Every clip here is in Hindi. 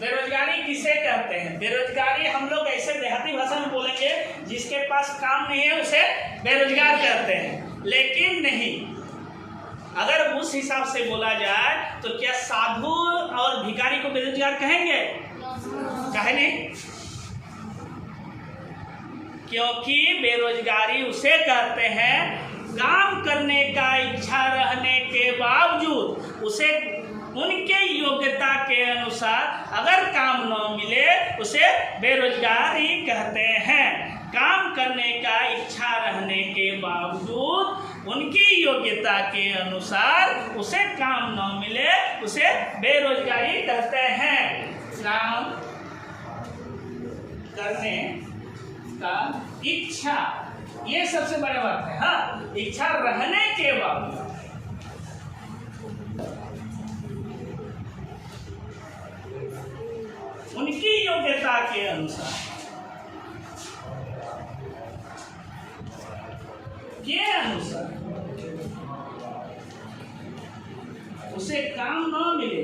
बेरोजगारी किसे कहते हैं? बेरोजगारी हम लोग ऐसे देहाती भाषा में बोलेंगे, जिसके पास काम नहीं है उसे बेरोजगार कहते हैं। लेकिन नहीं, अगर उस हिसाब से बोला जाए तो क्या साधु और भिखारी को बेरोजगार कहेंगे? कहे नहीं, क्योंकि बेरोजगारी उसे कहते हैं काम करने का इच्छा रहने के बावजूद उसे उनके योग्यता के अनुसार अगर काम न मिले उसे बेरोजगारी कहते हैं। काम करने का इच्छा रहने के बावजूद उनकी योग्यता के अनुसार उसे काम न मिले उसे बेरोजगारी कहते हैं। काम करने का इच्छा, ये सबसे बड़ा बात है। हाँ, इच्छा रहने के बावजूद उनकी योग्यता के अनुसार उसे काम न मिले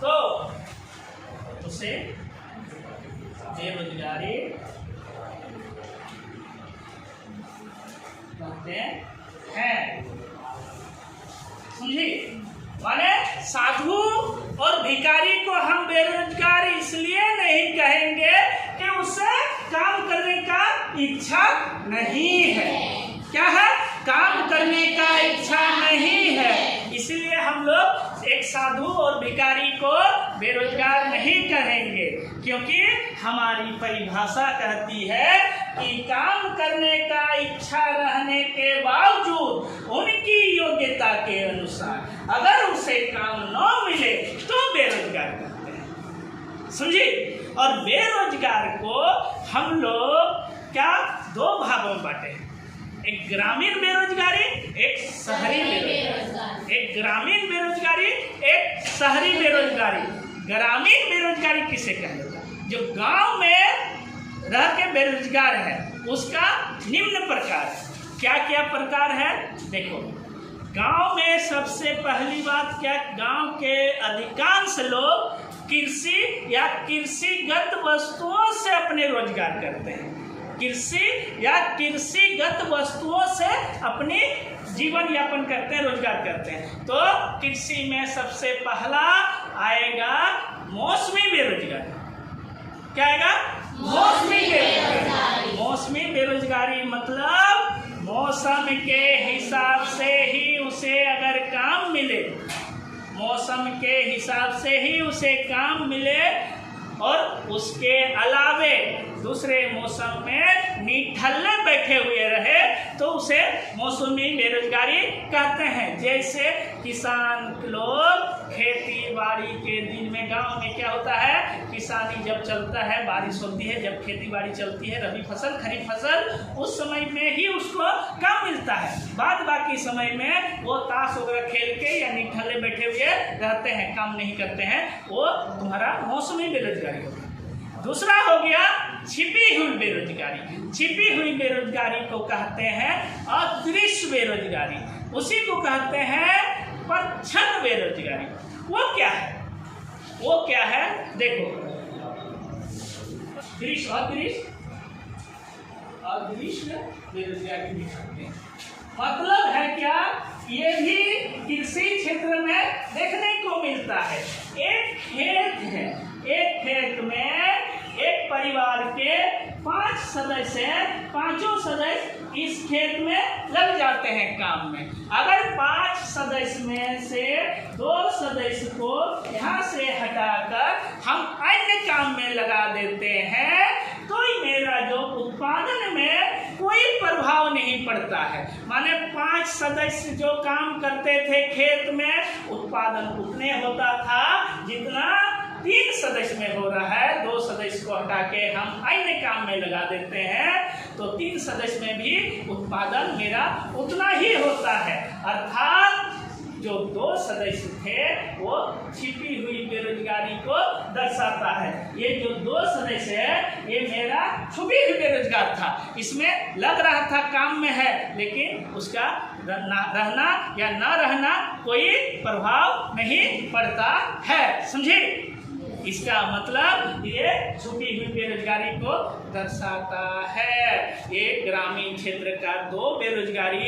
तो उसे बेरोजगारी कहते हैं। समझिए, माने साधु और भिखारी को हम बेरोजगार इसलिए नहीं कहेंगे कि उसे काम करने का इच्छा नहीं है। क्या है? काम करने का इच्छा नहीं है, इसलिए हम लोग एक साधु और भिखारी को बेरोजगार नहीं कहेंगे, क्योंकि हमारी परिभाषा कहती है कि काम करने का इच्छा रहने के बावजूद उनकी योग्यता के अनुसार अगर उसे काम न मिले तो बेरोजगार कहते हैं। समझिए, और बेरोजगार को हम लोग क्या दो भागों में बांटे हैं, एक ग्रामीण बेरोजगारी, एक शहरी बेरोजगारी। एक ग्रामीण बेरोजगारी, एक शहरी बेरोजगारी। ग्रामीण बेरोजगारी किसे कहते हैं? जो गांव में रह के बेरोजगार है उसका निम्न प्रकार है। क्या क्या प्रकार है? देखो, गांव में सबसे पहली बात क्या, गांव के अधिकांश लोग कृषि या कृषिगत वस्तुओं से अपने रोजगार करते हैं। कृषि या कृषिगत वस्तुओं से अपनी जीवन यापन करते हैं, रोजगार करते हैं। तो कृषि में सबसे पहला आएगा मौसमी बेरोजगारी। क्या आएगा? मौसमी बेरोजगारी। मौसमी बेरोजगारी मतलब मौसम के हिसाब से ही उसे अगर काम मिले, मौसम के हिसाब से ही उसे काम मिले और उसके अलावे दूसरे मौसम में निठल्ले बैठे हुए रहे तो उसे मौसमी बेरोजगारी कहते हैं। जैसे किसान लोग खेती बाड़ी के दिन में, गांव में क्या होता है, किसानी जब चलता है, बारिश होती है, जब खेती बाड़ी चलती है, रबी फसल खरीफ फसल, उस समय में ही उसको काम मिलता है। बाद बाकी समय में वो ताश वगैरह खेल के या निठल्ले बैठे हुए रहते हैं, काम नहीं करते हैं, वो तुम्हारा मौसमी बेरोजगारी होगा। दूसरा हो गया छिपी हुई बेरोजगारी। छिपी हुई बेरोजगारी को कहते हैं अदृश्य बेरोजगारी, उसी को कहते हैं प्रच्छन्न बेरोजगारी। वो क्या है? वो क्या है? देखो, दृश्य अदृश्य बेरोजगारी भी कहते हैं। मतलब है क्या, ये भी कृषि क्षेत्र में देखने को मिलता है। एक खेत है, एक खेत में एक परिवार के 5 सदस्य हैं, पांचों सदस्य इस खेत में लग जाते हैं काम में। अगर 5 सदस्य में से 2 सदस्य को यहाँ से हटाकर हम अन्य काम में लगा देते हैं तो मेरा जो उत्पादन में कोई प्रभाव नहीं पड़ता है। माने 5 सदस्य जो काम करते थे खेत में, उत्पादन उतने होता था जितना 3 सदस्य में हो रहा है। 2 सदस्य को हटा के हम अन्य काम में लगा देते हैं तो 3 सदस्य में भी उत्पादन मेरा उतना ही होता है। अर्थात जो 2 सदस्य थे वो छिपी हुई बेरोजगारी को दर्शाता है। ये जो 2 सदस्य है ये मेरा छुपी हुई बेरोजगार था, इसमें लग रहा था काम में है, लेकिन उसका रहना या ना रहना कोई प्रभाव नहीं पड़ता है। समझे? इसका मतलब ये छुपी हुई बेरोजगारी को दर्शाता है। ये ग्रामीण क्षेत्र का 2 बेरोजगारी,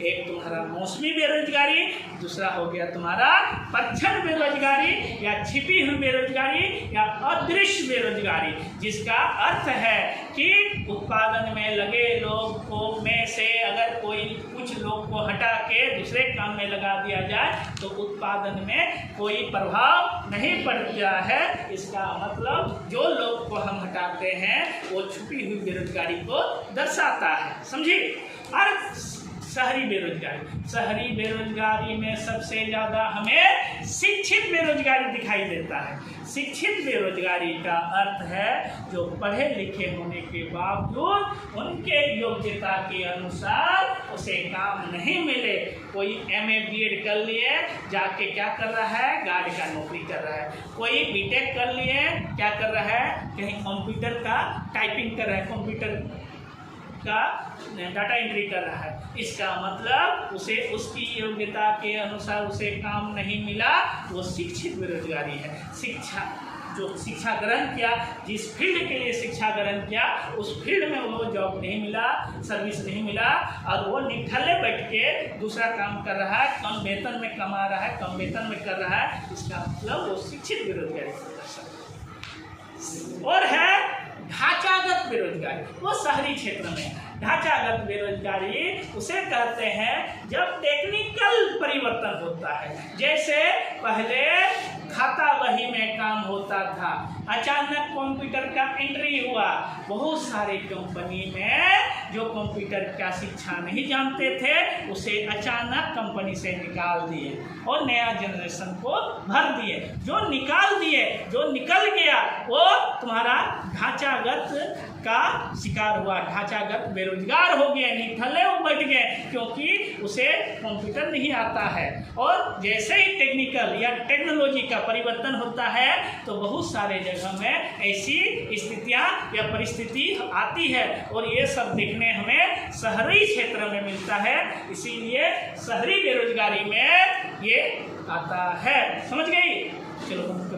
एक तुम्हारा मौसमी बेरोजगारी, दूसरा हो गया तुम्हारा प्रच्छन्न बेरोजगारी या छिपी हुई बेरोजगारी या अदृश्य बेरोजगारी, जिसका अर्थ है कि उत्पादन में लगे लोगों में से अगर कोई कुछ लोग को हटा के दूसरे काम में लगा दिया जाए तो उत्पादन में कोई प्रभाव नहीं पड़ता है। इसका मतलब जो लोग को हम हटाते हैं वो छुपी हुई बेरोजगारी को दर्शाता है। समझिए? और शहरी बेरोजगारी, शहरी बेरोजगारी में सबसे ज़्यादा हमें शिक्षित बेरोजगारी दिखाई देता है। शिक्षित बेरोजगारी का अर्थ है जो पढ़े लिखे होने के बावजूद उनके योग्यता के अनुसार उसे काम नहीं मिले। कोई MA BEd कर लिए, जाके क्या कर रहा है, गार्ड का नौकरी कर रहा है। कोई BTech कर लिए, क्या कर रहा है, कहीं कंप्यूटर का टाइपिंग कर रहा है, कंप्यूटर का डाटा एंट्री कर रहा है। इसका मतलब उसे उसकी योग्यता के अनुसार उसे काम नहीं मिला, वो शिक्षित बेरोजगारी है। शिक्षा जो शिक्षा ग्रहण किया, जिस फील्ड के लिए शिक्षा ग्रहण किया उस फील्ड में वो जॉब नहीं मिला, सर्विस नहीं मिला, और वो निठल्ले बैठ के दूसरा काम कर रहा है, कम वेतन में कमा रहा है, कम वेतन में कर रहा है। इसका मतलब वो शिक्षित बेरोजगारी है। और है ढांचागत बेरोजगारी, वो शहरी क्षेत्र में। ढांचागत बेरोजगारी उसे कहते हैं जब टेक्निकल परिवर्तन होता है। जैसे पहले खाता बही में काम होता था, अचानक कंप्यूटर का एंट्री हुआ, बहुत सारे कंपनी में जो कंप्यूटर का शिक्षा नहीं जानते थे उसे अचानक कंपनी से निकाल दिए और नया जनरेशन को भर दिए। जो निकाल दिए, जो निकल गया वो तुम्हारा ढांचागत का शिकार हुआ, ढांचागत बेरोजगार हो गया, निठल्ले वो बैठ गए, क्योंकि उसे कंप्यूटर नहीं आता है। और जैसे ही टेक्निकल या टेक्नोलॉजी का परिवर्तन होता है तो बहुत सारे जगह में ऐसी स्थितियां या परिस्थिति आती है, और ये सब देखने हमें शहरी क्षेत्र में मिलता है। इसीलिए शहरी बेरोजगारी में ये आता है। समझ गई? चलो।